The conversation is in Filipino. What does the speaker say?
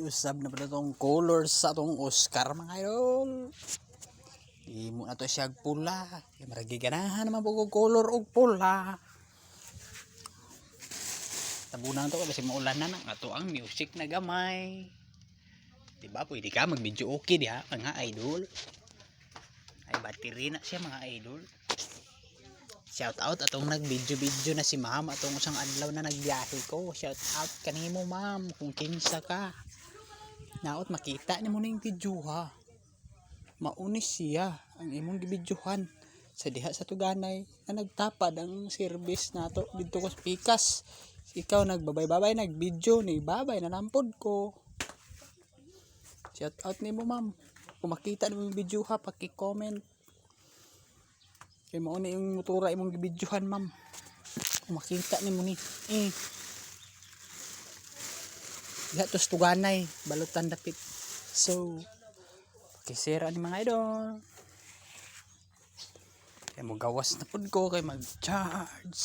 Usab na pala itong colors sa itong Oscar mga idol. Imo na to siya pula. Maragiganahan naman po color o pula. Tabunan to kasi maulan na ato ang music na gamay. Diba pwede ka mag video okay diha mga idol. Ay battery na siya mga idol. Shout out atong nag-video na si ma'am atong isang adlaw na nagbiyahe ko. Shout out kanimo ma'am kung kinsa ka. Naot makita nimo ning video ha. Maunis siya ang imong gibidyohan sa diha sa Tuganay na nagtapad ang service nato didto ko sa Pikas. Ikaw nagbabay-babay nag-video ni babay na lampod ko. Shout out nimo ma'am. Kung makita nimo yung video ha, paki-comment. Kay mao na yung motora imong gibidyohan ma'am. Kung makita nimo ni diha to sa Tuganay, balutan dapit. So, pakisira ni mga idol. Kaya mo gawas na pud ko kay mag-charge.